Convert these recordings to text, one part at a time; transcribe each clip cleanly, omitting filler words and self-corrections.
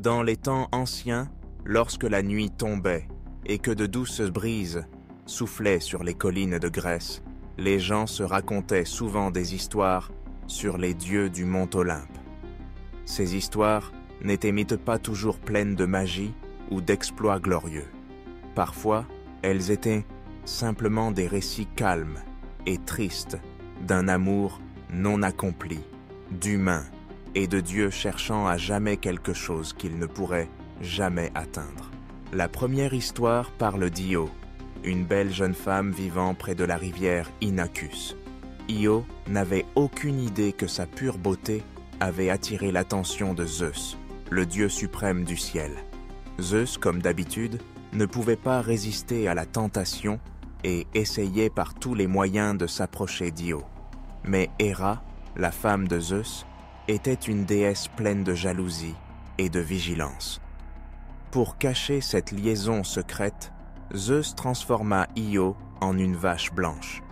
Dans les temps anciens, lorsque la nuit tombait et que de douces brises soufflaient sur les collines de Grèce, les gens se racontaient souvent des histoires sur les dieux du mont Olympe. Ces histoires n'étaient pas toujours pleines de magie ou d'exploits glorieux. Parfois, elles étaient simplement des récits calmes et tristes d'un amour non accompli, d'humains et de dieux cherchant à jamais quelque chose qu'ils ne pourraient jamais atteindre. La première histoire parle d'Io, une belle jeune femme vivant près de la rivière Inachus. Io n'avait aucune idée que sa pure beauté avait attiré l'attention de Zeus, le dieu suprême du ciel. Zeus, comme d'habitude, ne pouvait pas résister à la tentation et essayait par tous les moyens de s'approcher d'Io. Mais Héra, la femme de Zeus, était une déesse pleine de jalousie et de vigilance. Pour cacher cette liaison secrète, Zeus transforma Io en une vache blanche.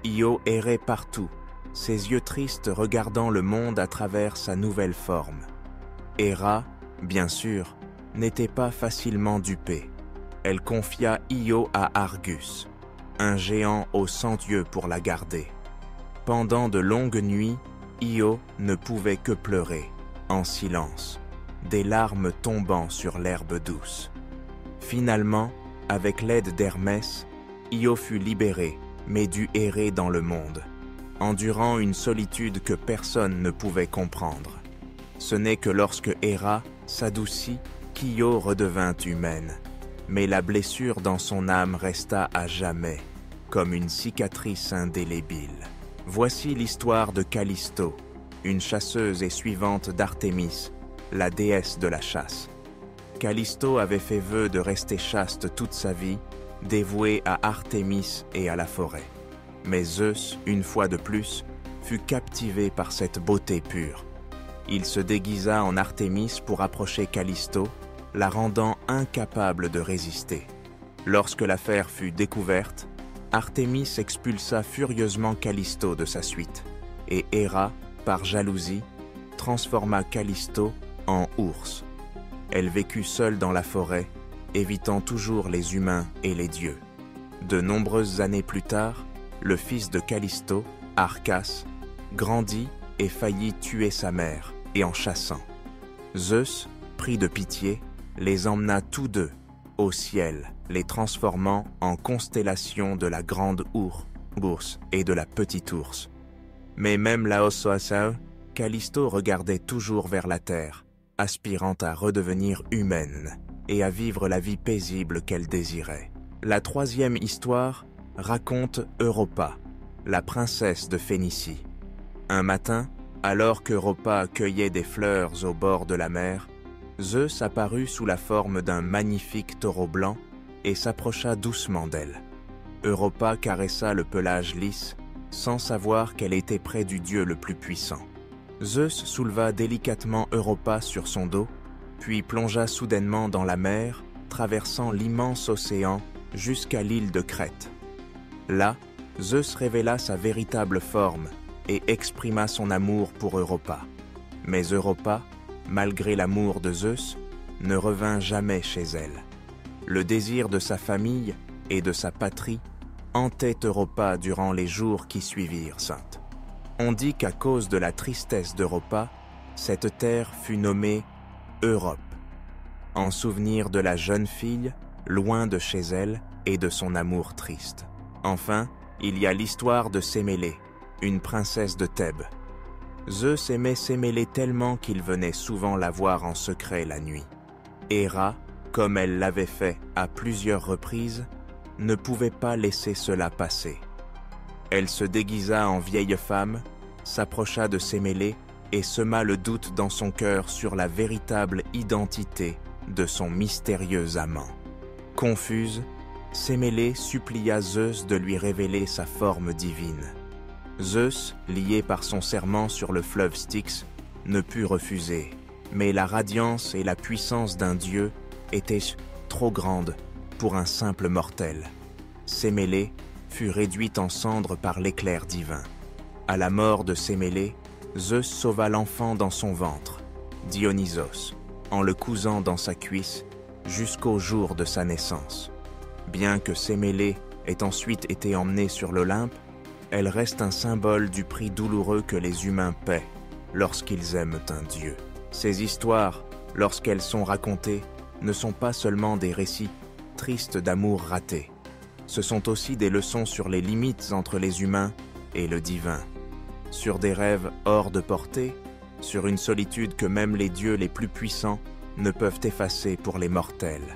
Io errait partout, ses yeux tristes regardant le monde à travers sa nouvelle forme. Héra, bien sûr, n'était pas facilement dupée. Elle confia Io à Argus, un géant aux 100 dieux pour la garder. Pendant de longues nuits, Io ne pouvait que pleurer, en silence, des larmes tombant sur l'herbe douce. Finalement, avec l'aide d'Hermès, Io fut libérée, mais dut errer dans le monde, endurant une solitude que personne ne pouvait comprendre. Ce n'est que lorsque Héra s'adoucit qu'Io redevint humaine, mais la blessure dans son âme resta à jamais, comme une cicatrice indélébile. Voici l'histoire de Callisto, une chasseuse et suivante d'Artémis, la déesse de la chasse. Callisto avait fait vœu de rester chaste toute sa vie, dévouée à Artémis et à la forêt. Mais Zeus, une fois de plus, fut captivé par cette beauté pure. Il se déguisa en Artémis pour approcher Callisto, la rendant incapable de résister. Lorsque l'affaire fut découverte, Artémis expulsa furieusement Callisto de sa suite, et Héra, par jalousie, transforma Callisto en ours. Elle vécut seule dans la forêt, évitant toujours les humains et les dieux. De nombreuses années plus tard, le fils de Callisto, Arcas, grandit et faillit tuer sa mère, et en chassant. Zeus, pris de pitié, les emmena tous deux au ciel, les transformant en constellations de la grande ours et de la petite ours. Mais même là-haut, Callisto regardait toujours vers la terre, aspirant à redevenir humaine et à vivre la vie paisible qu'elle désirait. La troisième histoire raconte Europa, la princesse de Phénicie. Un matin, alors qu'Europa cueillait des fleurs au bord de la mer, Zeus apparut sous la forme d'un magnifique taureau blanc et s'approcha doucement d'elle. Europa caressa le pelage lisse, sans savoir qu'elle était près du dieu le plus puissant. Zeus souleva délicatement Europa sur son dos, puis plongea soudainement dans la mer, traversant l'immense océan jusqu'à l'île de Crète. Là, Zeus révéla sa véritable forme et exprima son amour pour Europa. Mais Europa, malgré l'amour de Zeus, ne revint jamais chez elle. Le désir de sa famille et de sa patrie hantait Europa durant les jours qui suivirent, sainte. On dit qu'à cause de la tristesse d'Europa, cette terre fut nommée Europe, en souvenir de la jeune fille, loin de chez elle et de son amour triste. Enfin, il y a l'histoire de Sémélé, une princesse de Thèbes. Zeus aimait Sémélé tellement qu'il venait souvent la voir en secret la nuit. Héra, comme elle l'avait fait à plusieurs reprises, ne pouvait pas laisser cela passer. Elle se déguisa en vieille femme, s'approcha de Sémélé et sema le doute dans son cœur sur la véritable identité de son mystérieux amant. Confuse, Sémélé supplia Zeus de lui révéler sa forme divine. Zeus, lié par son serment sur le fleuve Styx, ne put refuser, mais la radiance et la puissance d'un dieu étaient trop grandes pour un simple mortel. Sémélé fut réduite en cendres par l'éclair divin. À la mort de Sémélé, Zeus sauva l'enfant dans son ventre, Dionysos, en le cousant dans sa cuisse jusqu'au jour de sa naissance. Bien que Sémélé ait ensuite été emmenée sur l'Olympe, elle reste un symbole du prix douloureux que les humains paient lorsqu'ils aiment un dieu. Ces histoires, lorsqu'elles sont racontées, ne sont pas seulement des récits tristes d'amour raté. Ce sont aussi des leçons sur les limites entre les humains et le divin, sur des rêves hors de portée, sur une solitude que même les dieux les plus puissants ne peuvent effacer pour les mortels.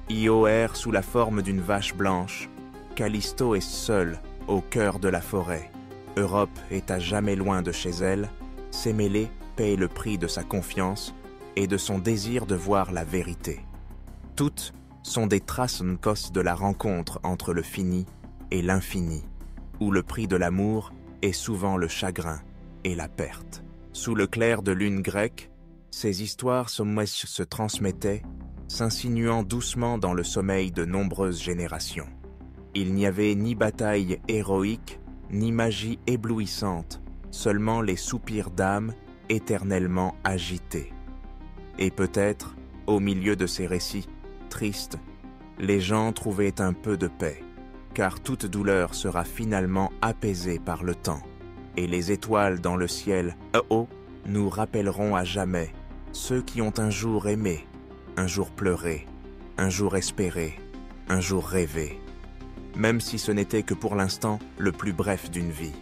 Io erre sous la forme d'une vache blanche, Callisto est seule au cœur de la forêt, Europe est à jamais loin de chez elle, Sémélé paye le prix de sa confiance et de son désir de voir la vérité. Toutes sont des trasenkos de la rencontre entre le fini et l'infini, où le prix de l'amour est souvent le chagrin et la perte. Sous le clair de lune grecque, ces histoires se transmettaient, s'insinuant doucement dans le sommeil de nombreuses générations. Il n'y avait ni bataille héroïque, ni magie éblouissante, seulement les soupirs d'âme éternellement agités. Et peut-être, au milieu de ces récits tristes, les gens trouvaient un peu de paix, car toute douleur sera finalement apaisée par le temps, et les étoiles dans le ciel haut nous rappelleront à jamais ceux qui ont un jour aimé, un jour pleuré, un jour espéré, un jour rêvé, même si ce n'était que pour l'instant le plus bref d'une vie.